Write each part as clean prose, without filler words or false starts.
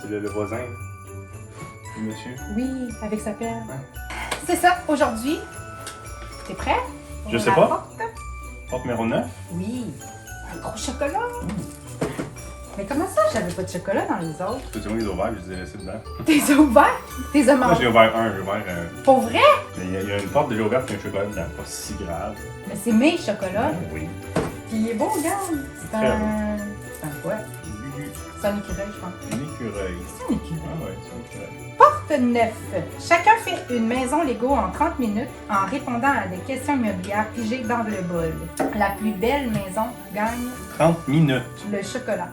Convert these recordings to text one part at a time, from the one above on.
C'est le voisin, le monsieur. Oui, avec sa pelle. Ouais. C'est ça, aujourd'hui. T'es prêt? Je sais pas. Porte numéro 9. Oui. Un gros chocolat. Mais comment ça, j'avais pas de chocolat dans les autres? Tout le monde les a ouverts, je les ai laissés dedans. T'es ouvert? T'es Moi, mangé? j'ai ouvert un, j'ai ouvert Pour vrai? Mais il y a une porte déjà ouverte et un chocolat dedans, pas si grave. Mais c'est mes chocolats. Oui. Puis il est beau, regarde. C'est Très un... C'est un quoi? C'est un écureuil, je pense. Un écureuil. C'est un écureuil. Ah ouais, c'est un écureuil. Porte 9. Chacun fait une maison Lego en 30 minutes en répondant à des questions immobilières pigées dans le bol. La plus belle maison gagne 30 minutes. le chocolat.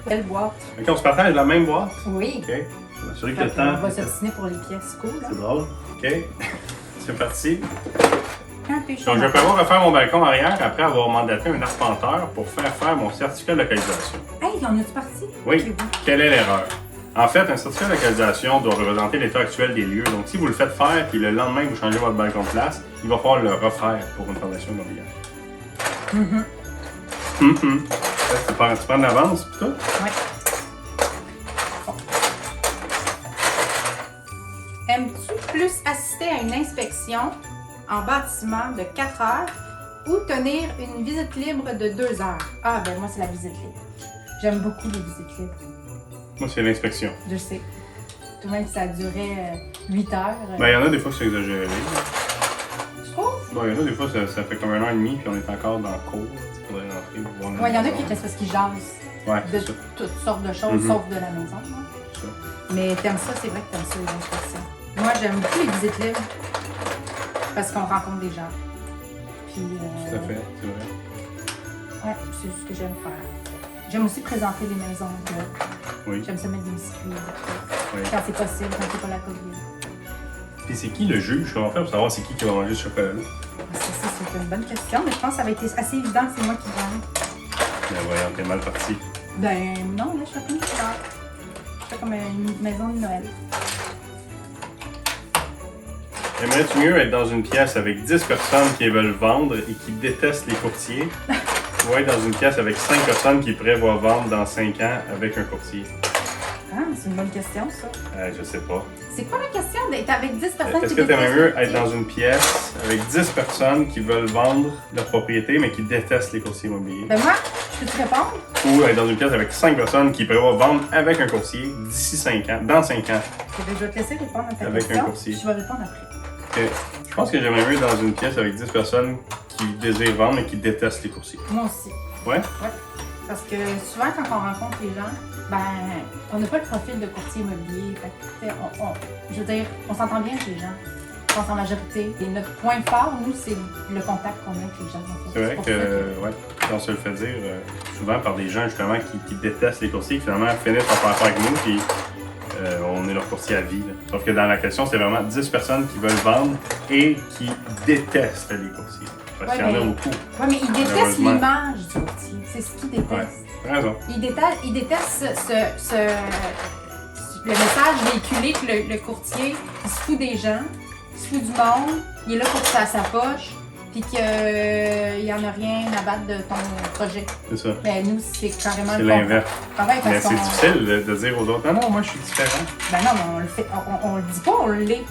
Belle boîte. Ok, on se partage la même boîte. Oui. Ok. Je vais m'assurer que le On temps. va s'obstiner pour les pièces cool. C'est drôle. Ok. C'est parti. Un péché. Donc, je vais prévoir refaire mon balcon arrière après avoir mandaté un arpenteur pour faire mon certificat de localisation. Hey, on est parti? Oui. Ok, Quelle est l'erreur? En fait, un certificat de localisation doit représenter l'état actuel des lieux. Donc, si vous le faites faire puis le lendemain vous changez votre balcon de place, il va falloir le refaire pour une fondation immobilière. Tu prends de l'avance pis tout? Ouais. Aimes-tu plus assister à une inspection en bâtiment de 4 heures ou tenir une visite libre de 2 heures? Ah, ben moi, c'est la visite libre. J'aime beaucoup les visites libres. Moi, c'est l'inspection. Je sais. Tout de même que ça durait 8 heures. Ben, il y en a des fois que c'est exagéré. Tu trouves? Bon, il y en a des fois ça fait comme 1 an et demi puis on est encore dans le cours. Il faudrait rentrer voir la Ouais, il y en a maison. qui restent parce qu'ils jasent Ouais, de c'est ça. toutes sortes de choses, Mhm. sauf de la maison. Hein. C'est ça. Mais t'aimes ça, c'est vrai que t'aimes ça, les inspections. Moi, j'aime beaucoup les visites libres parce qu'on rencontre des gens. Puis, Tout à fait, c'est vrai. ouais, c'est ce que j'aime faire. J'aime aussi présenter les maisons. Oui. J'aime ça mettre des biscuits. Oui. Quand c'est possible, quand c'est pas la COVID. Puis c'est qui le juge? Comment faire pour savoir c'est qui va manger ce chocolat-là? C'est une bonne question, mais je pense que ça va être assez évident que c'est moi qui gagne. Ben voyons, t'es mal parti. Ben non, là, je fais comme une couleur. Je fais comme une maison de Noël. Aimerais-tu mieux être dans une pièce avec 10 personnes qui veulent vendre et qui détestent les courtiers ou être dans une pièce avec 5 personnes qui prévoient vendre dans 5 ans avec un courtier? Ah, c'est une bonne question, ça. Je sais pas. C'est quoi la question d'être avec 10 personnes Est-ce qui que t'aimerais détestent mieux les être dans courtiers? une pièce avec 10 personnes qui veulent vendre leur propriété mais qui détestent les courtiers immobiliers? Ben moi, je peux te répondre? Ou être dans une pièce avec 5 personnes qui prévoient vendre avec un courtier d'ici 5 ans, dans 5 ans? Je vais te laisser répondre à ta Avec un question. courtier. Je vais répondre après. Ok. Je pense que j'aimerais mieux être dans une pièce avec 10 personnes qui désirent vendre et qui détestent les courtiers. Moi aussi. Ouais? Ouais. Parce que souvent, quand on rencontre les gens, ben, on n'a pas le profil de courtier immobilier. Fait que, tu sais, je veux dire, on s'entend bien avec les gens. Je pense en majorité. Et notre point fort, nous, c'est le contact qu'on a avec les gens. En fait. C'est vrai pour que, ça que- ouais, on se le fait dire souvent par des gens justement qui détestent les courtiers, qui finalement finissent par faire affaire avec nous, puis on est leur courtier à vie. Là. Sauf que dans la question, c'est vraiment 10 personnes qui veulent vendre et qui détestent les courtiers. Parce qu'il y en a beaucoup. Ouais, mais ils détestent Malheureusement. l'image du courtier. C'est ce qu'ils détestent. Ouais, t'as raison. Ils détestent le message véhiculé que le courtier, il se fout des gens, il se fout du monde, il est là pour faire sa poche, puis qu'il n'y en a rien à battre de ton projet. C'est ça. Ben nous, c'est carrément C'est le l'inverse. Pareil, parce Mais c'est qu'on- difficile de dire aux autres, non, moi je suis différent. Ben non, mais on le fait, on le dit pas, on l'est.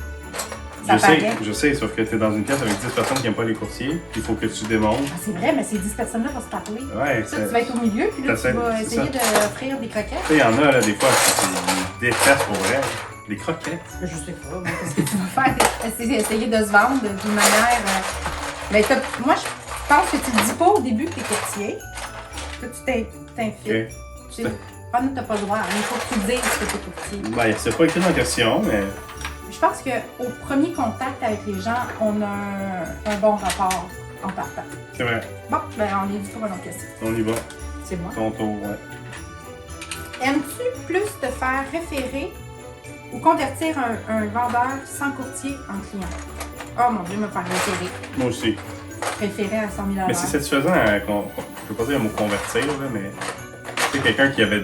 Ça paraît. Je sais, sauf que tu es dans une pièce avec 10 personnes qui n'aiment pas les courtiers, il faut que tu démontres. Ah, c'est vrai, mais ces 10 personnes-là vont se parler. Ouais, Ça, tu vas être au milieu, puis là, tu c'est vas ça. essayer d'offrir des croquettes. Tu sais, il y en a là, des fois qui détestent pour vrai. Les croquettes. Je sais pas, moi, qu'est-ce que tu vas faire? Essayer de se vendre d'une manière. Ben, moi, je pense que tu le dis pas au début que t'es courtier. Que tu t'infiles. Ok. Tu sais, ah, nous, t'as pas le droit. Il faut que tu dises que t'es courtier. Ben, c'est pas écrit dans la question, mais Je pense qu'au premier contact avec les gens, on a un bon rapport en partant. c'est vrai. Bon, ben, on est dû pour une autre question. On y va. C'est moi. Ton tour, ouais. Aimes-tu plus te faire référer ou convertir un vendeur sans courtier en client? Oh mon Dieu, me faire référer. Moi aussi. Référer à 100 000 Mais c'est satisfaisant, je peux pas dire le mot convertir, là, mais tu sais, quelqu'un qui avait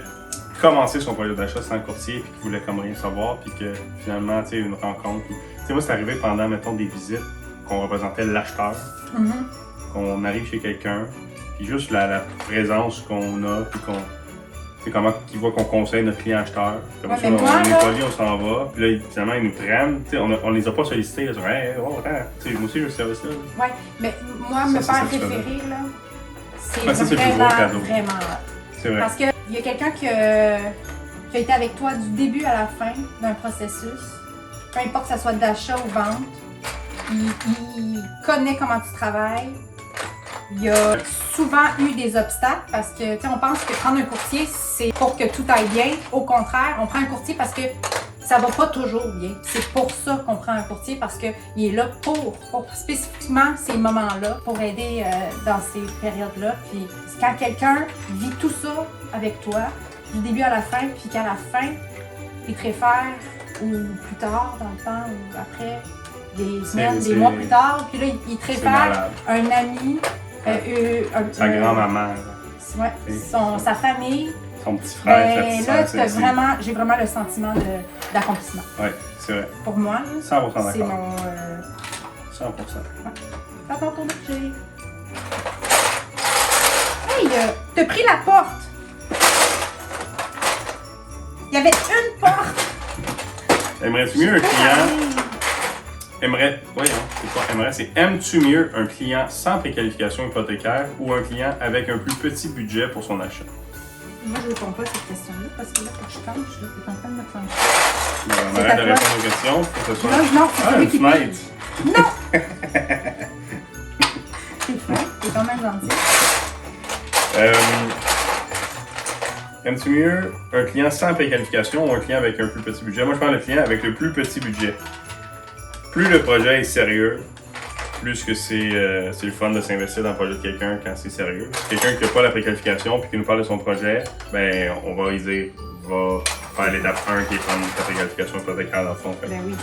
commencé son projet d'achat sans courtier, puis qui voulait comme rien savoir, puis que finalement, tu sais, une rencontre. Tu sais, moi, c'est arrivé pendant, mettons, des visites qu'on représentait l'acheteur, qu'on arrive chez quelqu'un, puis juste la présence qu'on a, puis qu'on. C'est comment qu'ils voient qu'on conseille notre client acheteur. Comme ça, on est poli, on s'en va. Puis là, finalement, ils nous prennent. T'sais, on les a pas sollicités. Là, sur, hey, oh, attends, moi aussi, j'ai ce service-là. Oui, mais moi, me faire référer, là, c'est vraiment, vraiment c'est vrai. Parce qu'il y a quelqu'un qui a été avec toi du début à la fin d'un processus. Peu importe que ce soit d'achat ou vente. Il connaît comment tu travailles. Il y a souvent eu des obstacles parce que, tu sais, on pense que prendre un courtier, c'est pour que tout aille bien. Au contraire, on prend un courtier parce que ça va pas toujours bien. C'est pour ça qu'on prend un courtier parce qu'il est là pour spécifiquement ces moments-là, pour aider dans ces périodes-là. Puis quand quelqu'un vit tout ça avec toi, du début à la fin, puis qu'à la fin, il te réfère, ou plus tard dans le temps, ou après, des semaines, des mois plus tard, puis là, il te réfère un ami, sa grand-maman. Ouais, sa famille. Son petit frère, là, j'ai vraiment le sentiment d'accomplissement. Oui, c'est vrai. Pour moi, 100% d'accord. C'est mon... 100%. Ouais. T'as ton tour de chérie. Hey, t'as pris la porte. Il y avait une porte. Aimerais-tu mieux un client... c'est aimes-tu mieux un client sans préqualification hypothécaire ou un client avec un plus petit budget pour son achat? Moi, je ne réponds pas à cette question-là parce que là, quand je tente, je suis en train de me faire. On arrête de répondre aux questions pour que ce soit... Non, c'est une fenêtre! Non! C'est fin, c'est quand même gentil. Aimes-tu mieux un client sans préqualification ou un client avec un plus petit budget? Moi, je parle le client avec le plus petit budget. Plus le projet est sérieux, plus que c'est le fun de s'investir dans le projet de quelqu'un quand c'est sérieux. Quelqu'un qui n'a pas la préqualification puis qui nous parle de son projet, ben on va lui dire, va faire l'étape 1 qui est prendre ta préqualification hypothécaire dans le fond. Ben oui.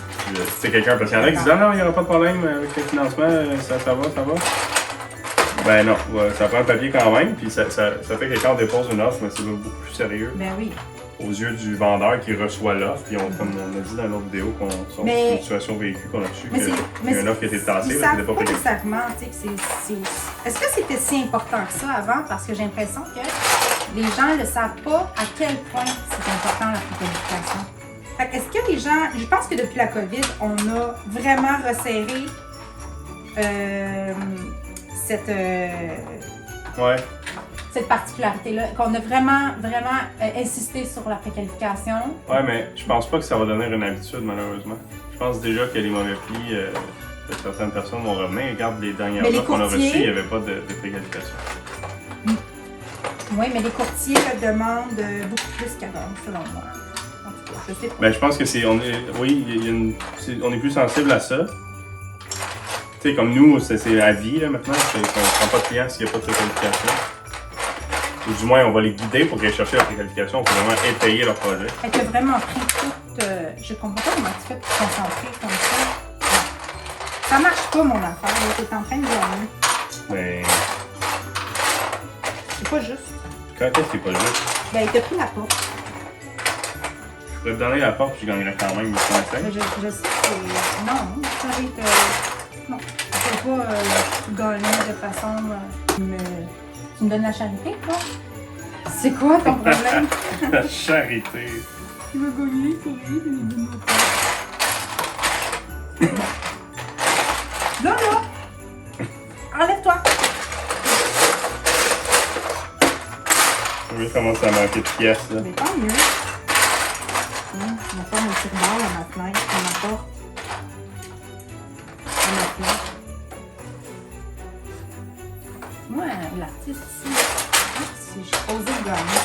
C'est quelqu'un, parce qu'il y en a qui disent, ah non, il n'y aura pas de problème avec le financement, ça va. Ben non, ça prend le papier quand même, puis ça fait que quand on dépose une offre, mais c'est beaucoup plus sérieux. Ben oui. Aux yeux du vendeur qui reçoit l'offre, puis comme on a dit dans l'autre vidéo, c'est une situation vécue qu'on a reçue, qu'il y a une offre qui a été tassée, mais qui n'était pas payée. Est-ce que c'était si important que ça avant? Parce que j'ai l'impression que les gens ne savent pas à quel point c'est important la préqualification. Est-ce que les gens... Je pense que depuis la COVID, on a vraiment resserré cette particularité-là, qu'on a vraiment insisté sur la préqualification. Ouais, mais je pense pas que ça va devenir une habitude, malheureusement. Je pense déjà que les mauvais plis que certaines personnes vont revenir. Regarde les dernières offres qu'on a reçues, il n'y avait pas de préqualification. Oui, mais les courtiers le demandent beaucoup plus qu'avant, selon moi. En tout cas, je sais pas. Ben, je pense que on est plus sensible à ça. Tu sais, comme nous, c'est à vie, là, maintenant. On ne prend pas de clients s'il n'y a pas de préqualification. Ou du moins, on va les guider pour aller chercher la préqualification pour vraiment étayer leur projet. Tu as vraiment pris toute... je comprends pas comment tu fais pour te concentrer comme ça. Ça marche pas, mon affaire. Tu es en train de gagner. Mais... C'est pas juste. Quand est-ce que c'est pas juste? Ben, il t'a pris la porte. Je pourrais te donner la porte puis je gagnerais quand même 8,5. Je sais que... Non, ça va être... Non, je ne peux pas gagner de façon... Tu me donnes la charité, toi? C'est quoi ton problème? La charité. Tu veux gagner, courrier, mais il ne pas. Là! Enlève-toi! Oui, commence à manquer de pièces, là. Mais tant mieux. Je vais faire mon tire-bord à ma fenêtre, à ma porte. À ma fenêtre. Moi, l'artiste ici, si je suis posée de gagner.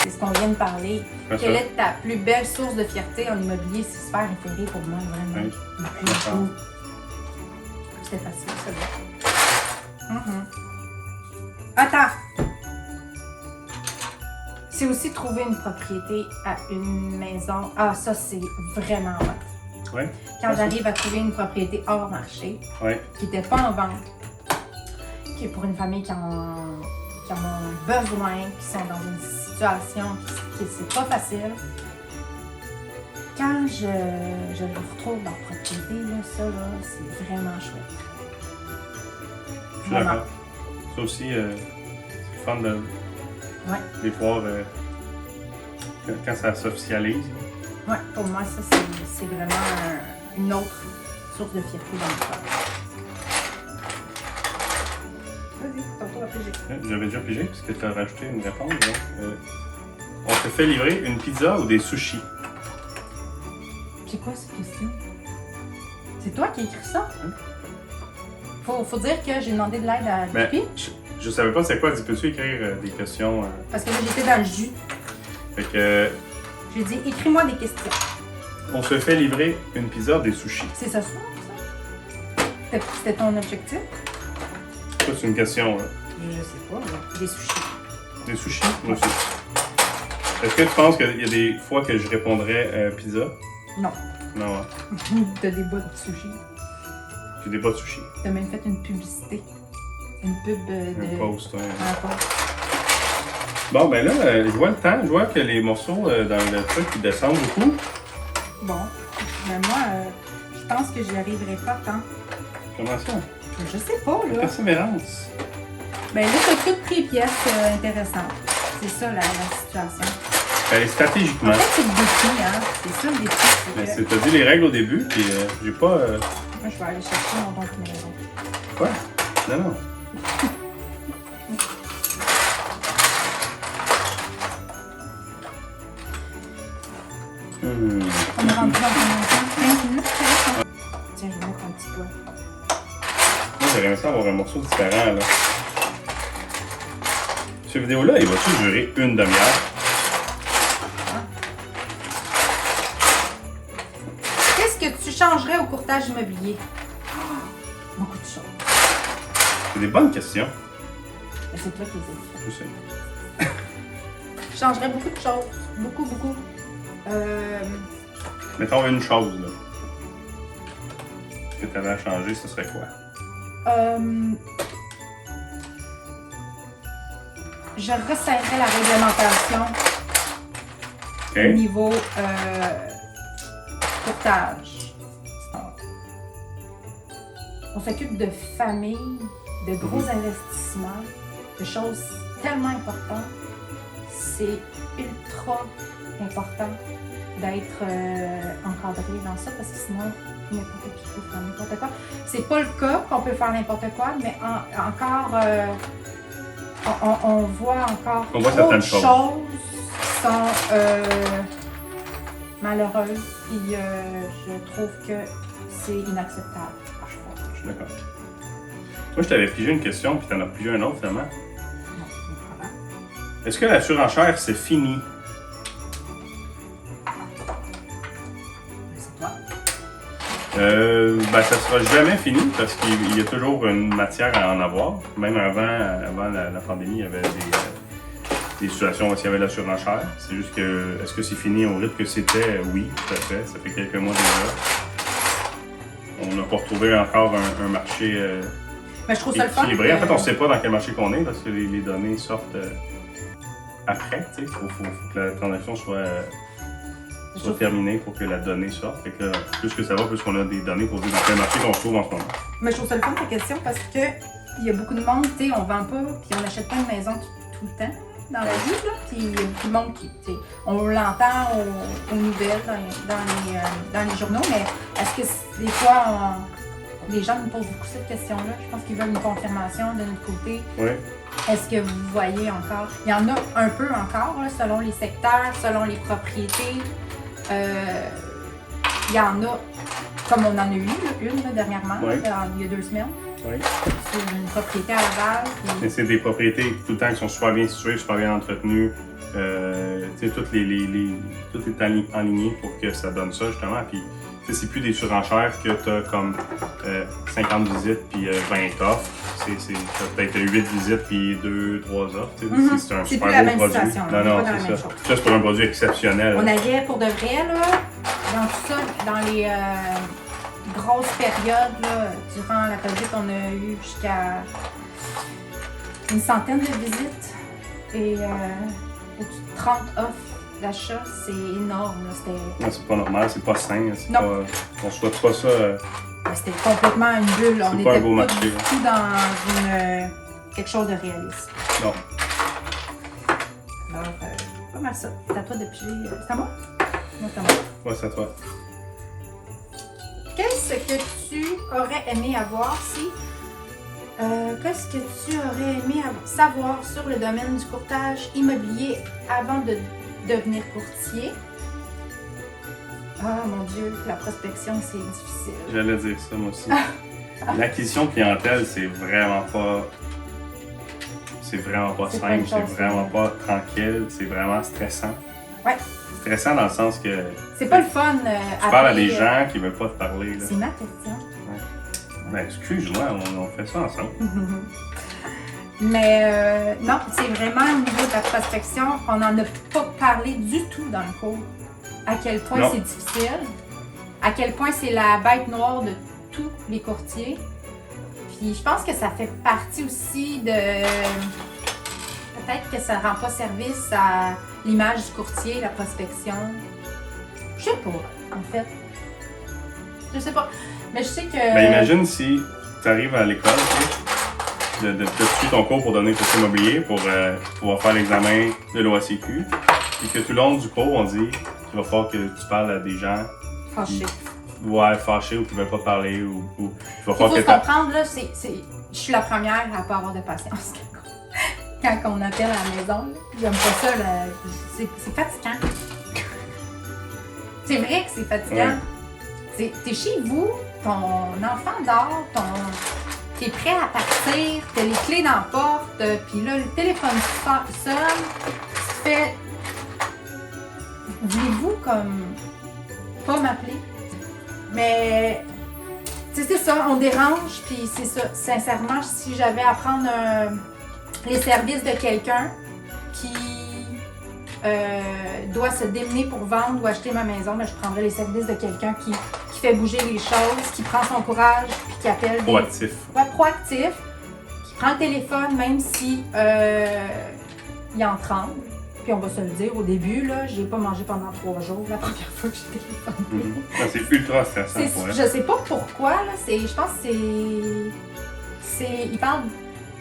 C'est ce qu'on vient de parler. Quelle est ta plus belle source de fierté en immobilier? C'est super référé pour moi, vraiment. Oui. C'était facile, ça. Attends! C'est aussi trouver une propriété à une maison. Ah, ça, c'est vraiment hot. Ouais. Quand j'arrive à trouver une propriété hors marché, qui n'était pas en vente, qui est pour une famille qui en qui en ont besoin, qui sont dans une situation qui c'est pas facile. Quand je retrouve leur propriété, là, ça, là, c'est vraiment chouette. Je suis d'accord. Ça aussi, c'est fun de les voir quand ça s'officialise. Oui, pour moi, ça, c'est vraiment une autre source de fierté dans le corps. Vas-y, ton tour à piger. J'avais déjà pigé parce que tu as rajouté une réponse. Donc, on te fait livrer une pizza ou des sushis? C'est quoi cette question? C'est toi qui as écrit ça? Faut dire que j'ai demandé de l'aide à Ben, Pipi. je savais pas c'est quoi. Peux-tu écrire des questions? Parce que là, j'étais dans le jus. Fait que, J'ai dit, écris-moi des questions. on se fait livrer une pizza ou des sushis? C'est ça? C'était ton objectif? Ça, c'est une question. Là. Je sais pas, là. Des sushis. Des sushis? Moi aussi. Est-ce que tu penses qu'il y a des fois que je répondrais pizza? Non. Non, hein? T'as des bas de sushis. J'ai des bas de sushis. T'as même fait une publicité. Une pub de... Un post, ouais. Un post. Bon, ben là, je vois le temps. Je vois que les morceaux dans le truc, ils descendent beaucoup. Bon. Mais moi, je pense que j'y arriverai pas tant. Comment ça? Je sais pas, là. Persévérance. Ben là, t'as toutes pris pièces intéressantes. C'est ça, la situation. Ben, stratégiquement. En fait, c'est le défi, hein. C'est ça, le défi. Ben, C'est que... t'as dit les règles au début, puis j'ai pas... Moi, je vais aller chercher mon bon combinaison. Quoi? Non, non. On est rendu dans combien de temps? 15 minutes, peut-être? Tiens, je vais mettre un petit doigt. Moi, j'aurais aimé ça avoir un morceau différent, là. Cette vidéo-là, il va-tu durer une demi-heure? Qu'est-ce que tu changerais au courtage immobilier? Beaucoup de choses. C'est des bonnes questions. Mais c'est toi qui les as Je sais. dit. Je changerais beaucoup de choses. Beaucoup, beaucoup. Mettons une chose, là. Que tu avais à changer, ce serait quoi? Je resserrerais la réglementation au OK? niveau courtage. On s'occupe de familles, de gros investissements, de choses tellement importantes. C'est ultra important d'être encadré dans ça parce que sinon, n'importe qui peut faire n'importe quoi. C'est pas le cas qu'on peut faire n'importe quoi, mais encore, on voit encore On voit trop de certaines choses. choses qui sont malheureuses. Puis je trouve que c'est inacceptable à chaque fois. Je suis d'accord. Moi, je t'avais pigé une question, puis t'en as pigé une autre, finalement. Non, c'est pas grave. Est-ce que la surenchère, c'est fini? C'est toi. Ben, ça sera jamais fini parce qu'il y a toujours une matière à en avoir. Même avant la pandémie, il y avait des situations où il y avait la surenchère. C'est juste que, est-ce que c'est fini au rythme que c'était? Oui, tout à fait. Ça fait quelques mois déjà. On n'a pas retrouvé encore un marché Mais je trouve ça le fun. équilibré. En fait, on ne sait pas dans quel marché qu'on est parce que les données sortent après. Il faut que la transaction soit terminée pour que la donnée sorte. Fait que là, plus que ça va, plus qu'on a des données pour dire dans quel marché qu'on se trouve en ce moment. Mais je trouve ça le fun ta question parce que il y a beaucoup de monde, tu sais, on vend pas puis on n'achète pas une maison tout le temps dans la vie, là. Puis il y a beaucoup de monde qui, tu sais, on l'entend aux nouvelles, dans les journaux, mais est-ce que des fois, les gens nous posent beaucoup cette question-là? Je pense qu'ils veulent une confirmation de notre côté. Oui. Est-ce que vous voyez encore? Il y en a un peu encore, là, selon les secteurs, selon les propriétés. Il y en a, comme on en a eu une là, dernièrement, Oui. il y a 2 semaines. Oui. C'est une propriété à Laval. Mais c'est des propriétés tout le temps qui sont super bien situées, super bien entretenues. Tu sais, tout est aligné pour que ça donne ça, justement. Puis, tu sais, c'est plus des surenchères que tu as comme 50 visites puis 20 offres. Tu as peut-être 8 visites puis 2-3 offres. Tu sais, c'est un C'est super plus la beau même produit. situation, Non, on est non, pas dans la c'est même ça. chose. Ça, c'est pour un produit exceptionnel. On avait pour de vrai, là, dans tout ça, dans les grosses périodes, là, durant la COVID, on a eu jusqu'à une centaine de visites et au-dessus de 30 offres d'achat. C'est énorme. Non, c'est pas normal, c'est pas sain. Non. On souhaite pas ça. C'était complètement une bulle. On C'est était pas un beau pas marché, du là. tout dans quelque chose de réaliste. Non. Alors, pas mal ça. C'est à toi de piger. C'est à moi? Non, c'est à moi. Ouais, c'est à toi. Qu'est-ce que tu aurais aimé avoir si... qu'est-ce que tu aurais aimé savoir sur le domaine du courtage immobilier avant de devenir courtier? Ah mon Dieu, la prospection, c'est difficile. J'allais dire ça, moi aussi. L'acquisition de clientèle, c'est vraiment pas. C'est vraiment pas C'est pas simple, une chose, c'est vraiment pas tranquille, c'est vraiment stressant. Ouais. Stressant dans le sens que C'est pas le fun. tu parles à des gens qui veulent pas te parler. Là. C'est ma question. Ben, excuse-moi, on fait ça ensemble. Mais non, c'est vraiment au niveau de la prospection, on n'en a pas parlé du tout dans le cours. À quel point Non. c'est difficile, à quel point c'est la bête noire de tous les courtiers. Puis je pense que ça fait partie aussi de... Peut-être que ça rend pas service à l'image du courtier, la prospection. Je sais pas, en fait. Je sais pas. Mais je sais que... Ben, imagine si tu arrives à l'école, tu sais, de suivre ton cours pour donner courtier immobilier, pour pouvoir faire l'examen de l'OACQ, et que tout le long du cours, on dit qu'il va falloir que tu parles à des gens Fâché. fâchés ou qui ne veulent pas parler, ou il va Il faut falloir se que tu comprendre, là, je suis la première à pas avoir de patience quand on appelle à la maison. J'aime pas ça, là. C'est fatigant. C'est vrai que c'est fatigant. T'es chez vous, ton enfant dort, t'es prêt à partir, t'as les clés dans la porte, puis là, le téléphone sonne, tu fais... Voulez-vous comme pas m'appeler? Mais c'est ça, on dérange, puis c'est ça. Sincèrement, si j'avais à prendre les services de quelqu'un qui doit se démener pour vendre ou acheter ma maison, ben, je prendrais les services de quelqu'un qui fait bouger les choses, qui prend son courage, puis qui appelle proactif. Ouais, proactif, qui prend le téléphone même si il en tremble. Puis on va se le dire, au début, là, j'ai pas mangé pendant 3 jours la première fois que j'ai téléphoné. C'est ultra stressant pour elle. Je sais pas pourquoi, là, je pense que il parle,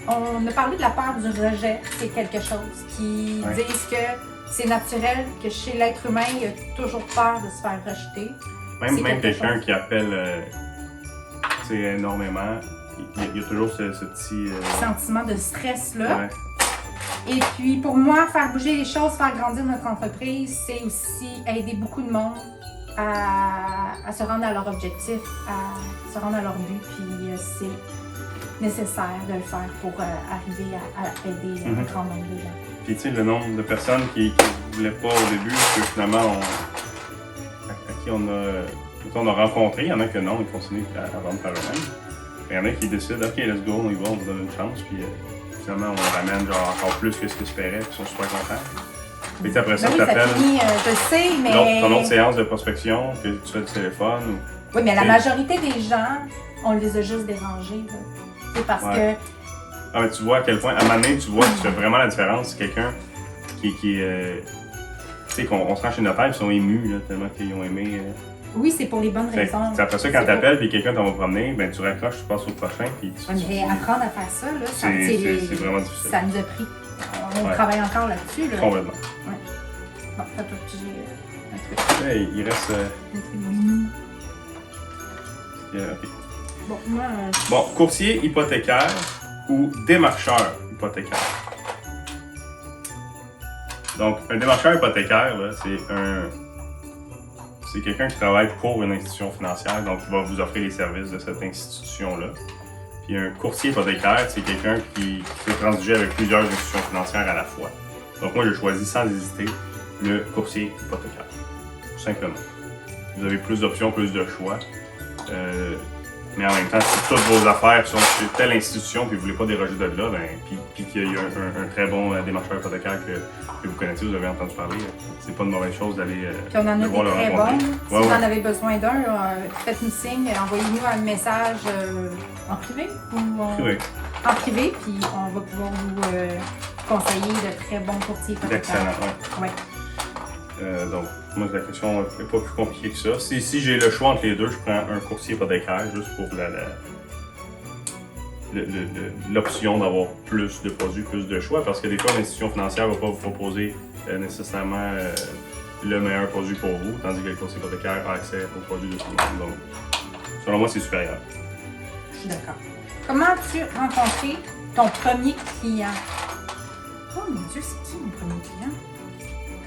on a parlé de la peur du rejet, c'est quelque chose qui disent que c'est naturel, que chez l'être humain, il y a toujours peur de se faire rejeter. Même quelqu'un qui appelle énormément, il y a toujours ce petit... sentiment de stress-là. Ouais. Et puis, pour moi, faire bouger les choses, faire grandir notre entreprise, c'est aussi aider beaucoup de monde à se rendre à leur objectif, à se rendre à leur but. Puis, c'est nécessaire de le faire pour arriver à aider un grand nombre de gens. Puis, tu sais, le nombre de personnes qui ne voulaient pas au début, que finalement, à qui on a rencontré, il y en a que non, ils continuent à vendre par eux-mêmes. Il y en a qui décident, OK, let's go, on y va, on vous donne une chance. Puis, finalement, on ramène genre encore plus que ce qu'ils espéraient, puis ils sont super contents. Puis après ça, tu appelles je sais, mais... ton autre séance de prospection, que tu fais du téléphone. Oui, mais la majorité des gens, on les a juste dérangés. C'est parce que... Ah, mais tu vois à quel point, à un moment donné, tu vois que tu fais vraiment la différence. C'est quelqu'un qui tu sais, qu'on se rend chez le notaire, ils sont émus, là, tellement qu'ils ont aimé... Oui, c'est pour les bonnes raisons. Après ça, quand tu appelles et quelqu'un t'en va promener, ben tu raccroches, tu passes au prochain. Puis mais apprendre à faire ça, là, c'est vraiment difficile. Ça nous a pris. On travaille encore là-dessus. Là. Complètement. Ouais. Bon, t'as toi j'ai un truc. Hey, il reste. Un truc mini. Okay. Bon, moi. Bon, courtier hypothécaire ou démarcheur hypothécaire. Donc, un démarcheur hypothécaire, là, c'est quelqu'un qui travaille pour une institution financière, donc il va vous offrir les services de cette institution-là. Puis un courtier hypothécaire, c'est quelqu'un qui peut transiger avec plusieurs institutions financières à la fois. Donc moi, j'ai choisi sans hésiter le courtier hypothécaire, tout simplement. Vous avez plus d'options, plus de choix. Mais en même temps, si toutes vos affaires sont chez telle institution et vous ne voulez pas déroger de là, puis qu'il y a un très bon démarcheur hypothécaire que vous connaissez, vous avez entendu parler, c'est pas une mauvaise chose d'aller Puis on en a des très bons. Si vous en avez besoin d'un, faites-nous signe, envoyez-nous un message en privé ou en... Privé. en privé, puis on va pouvoir vous conseiller de très bons courtiers hypothécaires. Excellent, Ouais. Donc, moi, la question n'est pas plus compliquée que ça. Si j'ai le choix entre les deux, je prends un courtier hypothécaire juste pour l'option d'avoir plus de produits, plus de choix, parce que des fois, l'institution financière ne va pas vous proposer nécessairement le meilleur produit pour vous, tandis que le courtier hypothécaire a accès aux produits de tout le monde. Donc, selon moi, c'est supérieur. Je suis d'accord. Comment as-tu rencontré ton premier client? Oh mon Dieu, c'est qui mon premier client?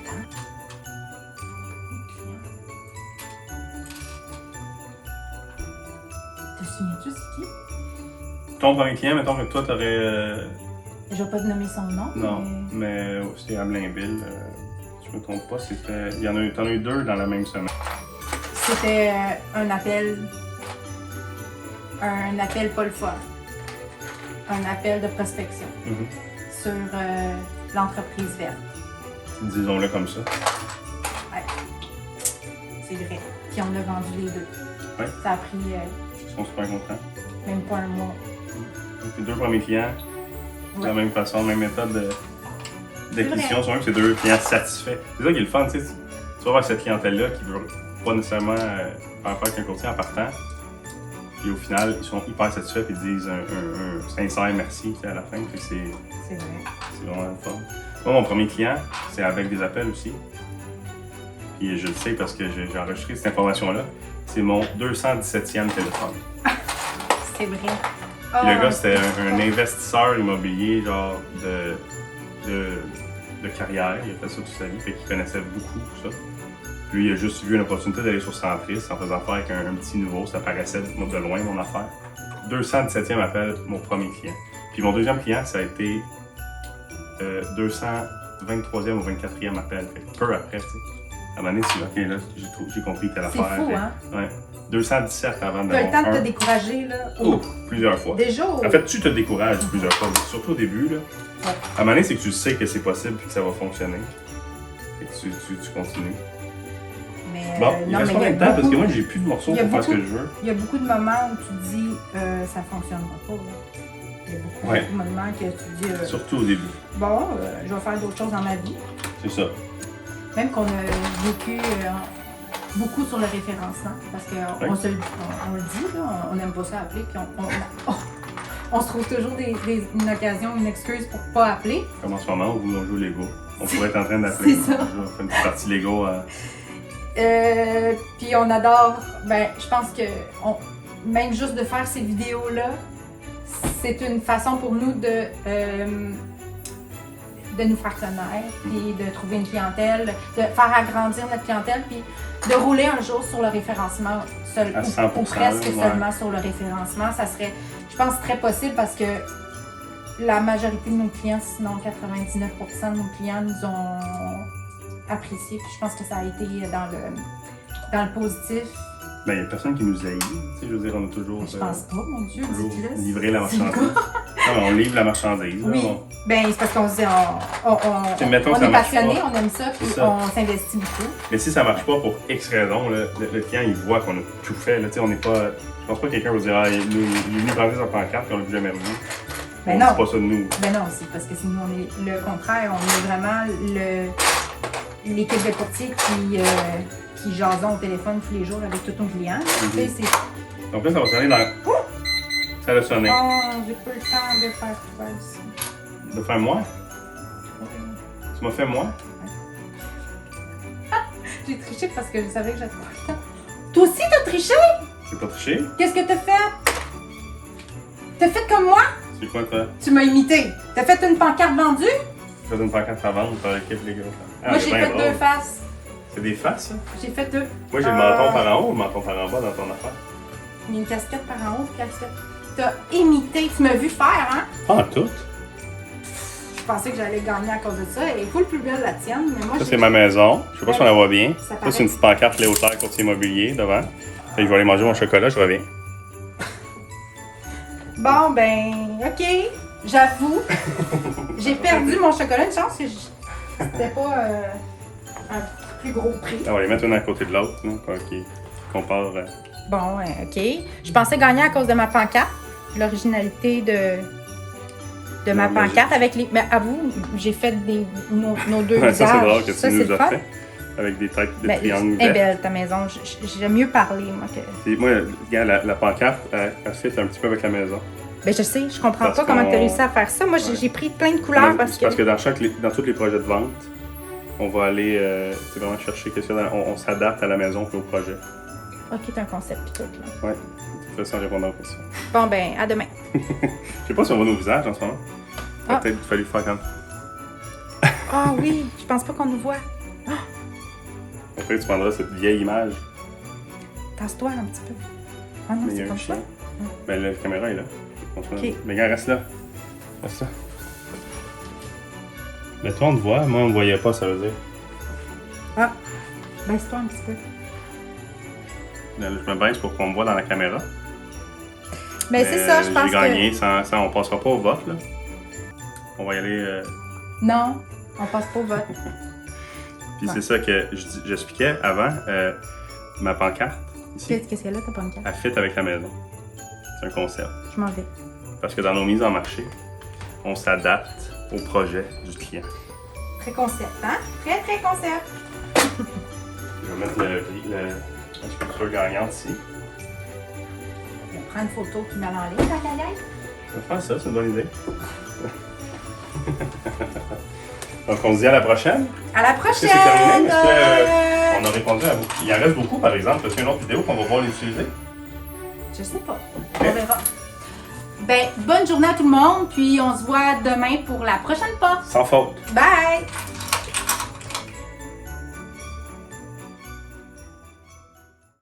Attends. Te souviens-tu c'est qui? Ton premier client, mettons que toi, t'aurais... Je vais pas te nommer son nom. Non, mais c'était à Blainville. Je me trompe pas, c'était... T'en as eu deux dans la même semaine. C'était un appel pas le fun. Un appel de prospection sur l'entreprise verte. Disons-le comme ça. Ouais. C'est vrai. Puis on a vendu les deux. Ouais. Ça a pris Ils sont super contents. même pas un mois. Donc, les deux premiers clients, de la Ouais. même façon, même méthode d'acquisition. C'est vrai. C'est deux clients satisfaits. C'est ça qui est le fun, tu sais. Tu vas avoir cette clientèle-là qui veut pas nécessairement faire affaire avec un courtier en partant. Puis au final, ils sont hyper satisfaits et ils disent un sincère merci à la fin. Puis C'est vrai. c'est vraiment le fun. Moi, mon premier client, c'est avec des appels aussi. Puis je le sais parce que j'ai enregistré cette information-là. C'est mon 217e téléphone. C'est vrai. Puis le gars, c'était un investisseur immobilier, genre de carrière. Il a fait ça toute sa vie, fait qu'il connaissait beaucoup ça. Lui, il a juste vu une opportunité d'aller sur Centris en faisant affaire avec un petit nouveau. Ça paraissait de loin, mon affaire. 217e appel, mon premier client. Puis mon deuxième client, ça a été 223e ou 24e appel. Fait que peu après, tu sais. À un moment donné, c'est OK, là, j'ai compris telle C'est affaire. fou, hein? Ouais. 217 avant Tu as le temps d'avoir de te un. décourager, là. Oh, plusieurs fois. Déjà, En fait, tu te décourages plusieurs fois, surtout au début. Là. Ouais. À un moment donné, c'est que tu sais que c'est possible et que ça va fonctionner. Et que tu continues. mais, Bon, il reste combien de temps? Parce que beaucoup- moi, j'ai plus de morceaux il y a pour faire ce que beaucoup- je veux. il y a beaucoup de moments où tu te dis ça fonctionnera pas. Là. Il y a beaucoup Ouais. de moments que tu te dis Surtout au début. bon, je vais faire d'autres choses dans ma vie. C'est ça. Même qu'on a vécu beaucoup sur le référencement, parce qu'on Ouais. on le dit, là, on n'aime pas ça appeler, puis on se trouve toujours une occasion, une excuse pour pas appeler. Comme en ce moment, où on joue Lego. On pourrait être en train d'appeler. C'est ça. On fait une petite partie Lego. Puis on adore, ben, je pense que même juste de faire ces vidéos-là, c'est une façon pour nous de nous faire connaître, puis de trouver une clientèle, de faire agrandir notre clientèle, puis de rouler un jour sur le référencement seul, À 100%, ou presque ouais. seulement sur le référencement. Ça serait, je pense, très possible parce que la majorité de nos clients, sinon 99% de nos clients nous ont apprécié. Puis je pense que ça a été dans le positif. Ben, il n'y a personne qui nous haït. Tu sais, je veux dire, on a toujours. Je pense pas, mon Dieu, toujours dis-le. livré la C'est marchandise. Non, mais on livre la marchandise. là. Oui. Ben, c'est parce qu'on se dit, T'sais, mettons que on ça est marche passionné, pas. on aime ça, puis C'est ça. on s'investit beaucoup. Mais si ça marche pas pour X raison, là, le client il voit qu'on a tout fait. Là, on n'est pas. Je pense pas que quelqu'un va dire ah, il est venu prendre sa pancarte et on l'a plus jamais revu. Ben On non. dit pas ça de nous. Ben non, c'est parce que sinon on est le contraire, on est vraiment l'équipe de courtiers qui jasons au téléphone tous les jours avec tous nos clients. Tu sais, c'est Donc là, ça va sonner dans. Ça a sonné. oh, j'ai pas le temps de faire quoi aussi. De faire moi? Tu m'as fait moi? J'ai triché parce que je savais que j'avais pas le temps. Toi aussi t'as triché? J'ai pas triché? Qu'est-ce que t'as fait? T'as fait comme moi? C'est quoi toi? Tu m'as imité. T'as fait une pancarte vendue? Tu fais une pancarte à vendre par l'équipe, les gars. Ah, Moi c'est j'ai bien fait drôle. deux faces. C'est des faces, ça? J'ai fait deux. Moi, j'ai le menton par en haut ou le menton par en bas dans ton affaire? Il y a une casquette par en haut, une casquette. T'as imité, tu m'as vu faire, hein? Pas tout. Je pensais que j'allais gagner à cause de ça. Elle est full plus belle la tienne, mais moi Ça, c'est ma maison. Je sais pas si on la voit bien. Ça Ça, paraît. c'est une petite pancarte Léotard courtier immobilier devant. Et je vais aller manger mon chocolat, je reviens. Bon, ben, ok. J'avoue, j'ai perdu mon chocolat. Une chance que c'était pas un plus gros prix. On va les mettre une à côté de l'autre, là, qui compare. Bon, ok. Je pensais gagner à cause de ma pancarte. L'originalité de ma Non, mais pancarte avec les. Mais à vous, j'ai fait nos deux Ouais, visages. ça, c'est drôle que Ça, tu c'est nous le as fun. fait. Avec des têtes de Ben, triangles elle est verts. belle ta maison. J'aime mieux parler, moi, que. Et moi, regarde, la pancarte, elle fit un petit peu avec la maison. Ben, je sais, je comprends Parce pas comment tu as qu'on- réussi à faire ça. Moi, Ouais. j'ai pris plein de couleurs C'est parce que. dans tous les projets de vente, on va aller c'est vraiment chercher quelque chose. On s'adapte à la maison et au projet. Ok, t'as un concept pis tout, là. Ouais. De toute façon, répondre aux questions. Bon, ben, à demain. Je sais pas si on voit nos visages en ce moment. Ah. Peut-être qu'il fallait faire comme. Ah oui, je pense pas qu'on nous voit. Après, tu prendras cette vieille image. Tasse-toi un petit peu. Ah non, Mais il y c'est a un comme ça. chien. Ben, la caméra est là. Ok. Mais gars, reste là. Reste là. Mais toi, on te voit. Moi, on me voyait pas, ça veut dire. Ah, baisse-toi un petit peu. Là, je me baisse pour qu'on me voit dans la caméra. Ben, c'est ça, je pense J'ai gagné, que. sans, on passera pas au vote, là. On va y aller. Non, on passe pas au vote. Puis Ouais. c'est ça que j'expliquais avant. Ma pancarte, ici, Qu'est-ce qu'elle a, ta pancarte? elle fit avec la maison. C'est un concept. Je m'en vais. Parce que dans nos mises en marché, on s'adapte au projet du client. Très concept, hein? Très, très concept. Je vais mettre la sculpture gagnante ici. On prend une photo puis met en ligne, la gang. Je vais faire ça, c'est une bonne idée. Donc on se dit à la prochaine. À la Est-ce prochaine! que c'est terminé? Est-ce qu'on a répondu à beaucoup? Il en reste beaucoup, par exemple. Est-ce qu'il y a une autre vidéo qu'on va pouvoir l'utiliser? Je sais pas. On verra. Ben, bonne journée à tout le monde, puis on se voit demain pour la prochaine porte. Sans faute. Bye!